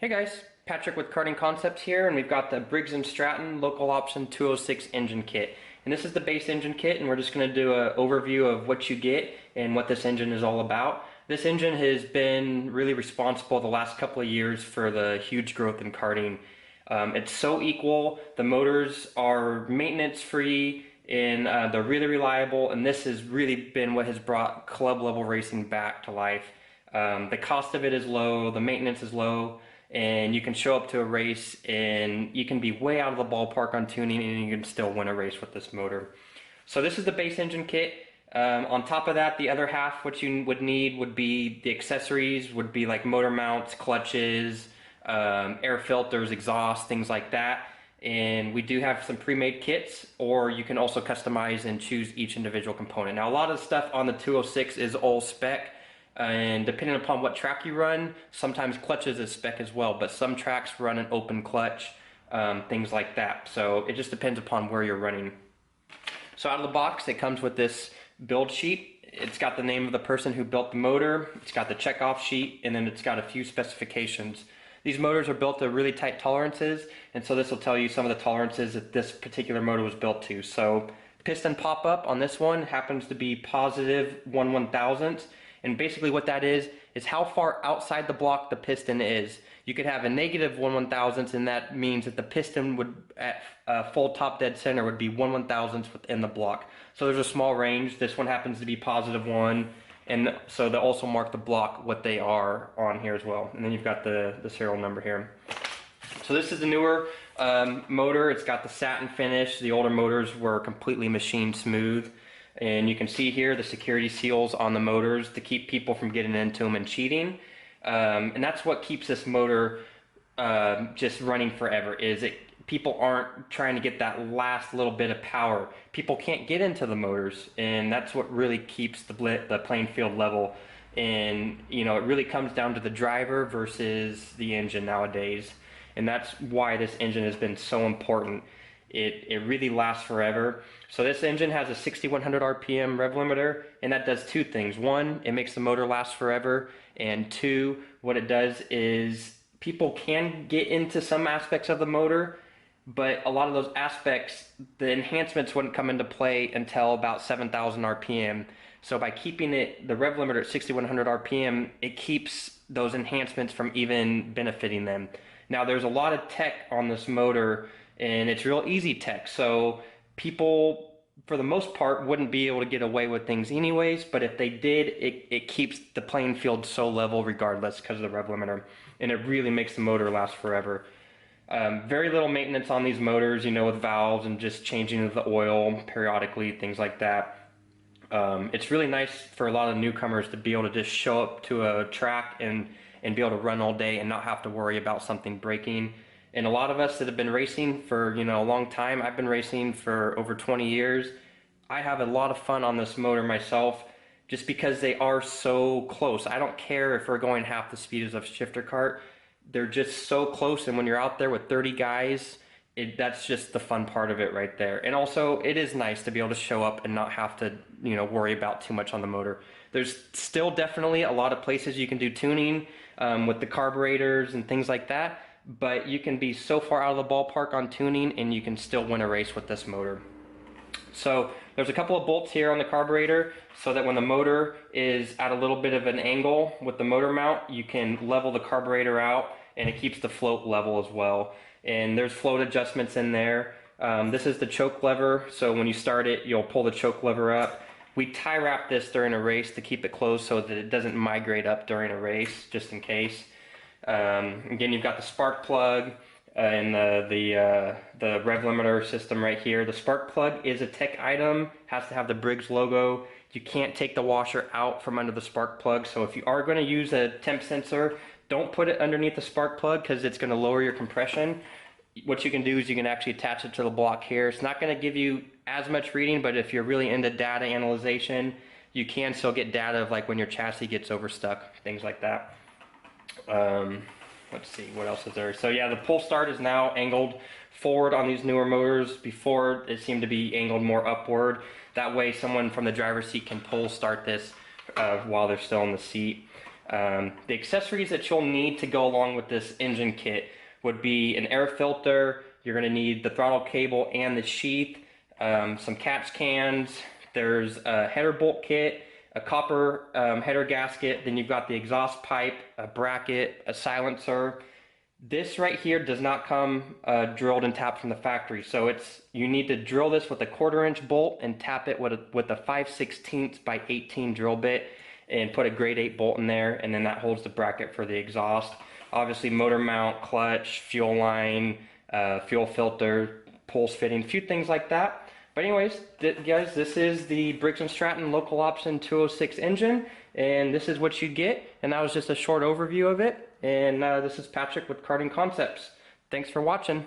Hey guys, Patrick with Karting Concepts here, and we've got the Briggs & Stratton Local Option 206 engine kit. And this is the base engine kit, and we're just going to do an overview of what you get and what this engine is all about. This engine has been really responsible the last couple of years for the huge growth in karting. It's so equal, the motors are maintenance free, and they're really reliable, and this has really been what has brought club level racing back to life. The cost of it is low, the maintenance is low, and you can show up to a race and you can be way out of the ballpark on tuning and you can still win a race with this motor. So this is the base engine kit. On top of that, the other half, what you would need would be the accessories, would be like motor mounts, clutches, air filters, exhaust, things like that. And we do have some pre-made kits, or you can also customize and choose each individual component. Now, a lot of stuff on the 206 is all spec, and depending upon what track you run, sometimes clutches is spec as well, but some tracks run an open clutch, things like that. So it just depends upon where you're running. So out of the box, it comes with this build sheet. It's got the name of the person who built the motor, it's got the checkoff sheet, and then it's got a few specifications. These motors are built to really tight tolerances, and so this will tell you some of the tolerances that this particular motor was built to. So piston pop-up on this one happens to be positive 1/1000th. And basically what that is how far outside the block the piston is. You could have a negative 1/1000th, and that means that the piston would, at full top dead center, would be 1/1000th within the block. So there's a small range. This one happens to be +1, and so they also mark the block what they are on here as well. And then you've got the serial number here. So this is the newer motor. It's got the satin finish. The older motors were completely machine smooth. And you can see here the security seals on the motors to keep people from getting into them and cheating. And that's what keeps this motor just running forever, is people aren't trying to get that last little bit of power. People can't get into the motors, and that's what really keeps the playing field level. And you know, it really comes down to the driver versus the engine nowadays. And that's why this engine has been so important. It really lasts forever. So this engine has a 6100 RPM rev limiter, and that does two things. One, it makes the motor last forever, and two, what it does is people can get into some aspects of the motor, but a lot of those aspects, the enhancements wouldn't come into play until about 7000 RPM. So by keeping the rev limiter at 6100 RPM, it keeps those enhancements from even benefiting them. Now there's a lot of tech on this motor, and it's real easy tech, so people for the most part wouldn't be able to get away with things anyways, but if they did, it keeps the playing field so level regardless because of the rev limiter, and it really makes the motor last forever. Very little maintenance on these motors, you know, with valves and just changing the oil periodically, things like that. It's really nice for a lot of newcomers to be able to just show up to a track and be able to run all day and not have to worry about something breaking. And a lot of us that have been racing for, you know, a long time, I've been racing for over 20 years. I have a lot of fun on this motor myself just because they are so close. I don't care if we're going half the speed of a shifter kart. They're just so close, and when you're out there with 30 guys, that's just the fun part of it right there. And also, it is nice to be able to show up and not have to, you know, worry about too much on the motor. There's still definitely a lot of places you can do tuning with the carburetors and things like that, but you can be so far out of the ballpark on tuning and you can still win a race with this motor. So there's a couple of bolts here on the carburetor so that when the motor is at a little bit of an angle with the motor mount, you can level the carburetor out, and it keeps the float level as well. And there's float adjustments in there. This is the choke lever, so when you start it, you'll pull the choke lever up. We tie wrap this during a race to keep it closed so that it doesn't migrate up during a race, just in case. Again, you've got the spark plug and the rev limiter system right here. The spark plug is a tech item, has to have the Briggs logo. You can't take the washer out from under the spark plug, so if you are going to use a temp sensor, don't put it underneath the spark plug because it's going to lower your compression. What you can do is you can actually attach it to the block here. It's not going to give you as much reading, but if you're really into data analyzation, you can still get data of like when your chassis gets overstuck, things like that. Let's see, what else is there? So yeah, the pull start is now angled forward on these newer motors. Before, it seemed to be angled more upward. That way someone from the driver's seat can pull start this while they're still in the seat. The accessories that you'll need to go along with this engine kit would be an air filter. You're going to need the throttle cable and the sheath, some catch cans. There's a header bolt kit, a copper header gasket. Then you've got the exhaust pipe, a bracket, a silencer. This right here does not come drilled and tapped from the factory, so you need to drill this with a 1/4-inch bolt and tap it with a 5/16 by 18 drill bit and put a grade 8 bolt in there, and then that holds the bracket for the exhaust. Obviously motor mount, clutch, fuel line, fuel filter, pulse fitting, a few things like that. But anyways, guys, this is the Briggs & Stratton local option 206 engine, and this is what you get, and that was just a short overview of it. And this is Patrick with Karting Concepts. Thanks for watching.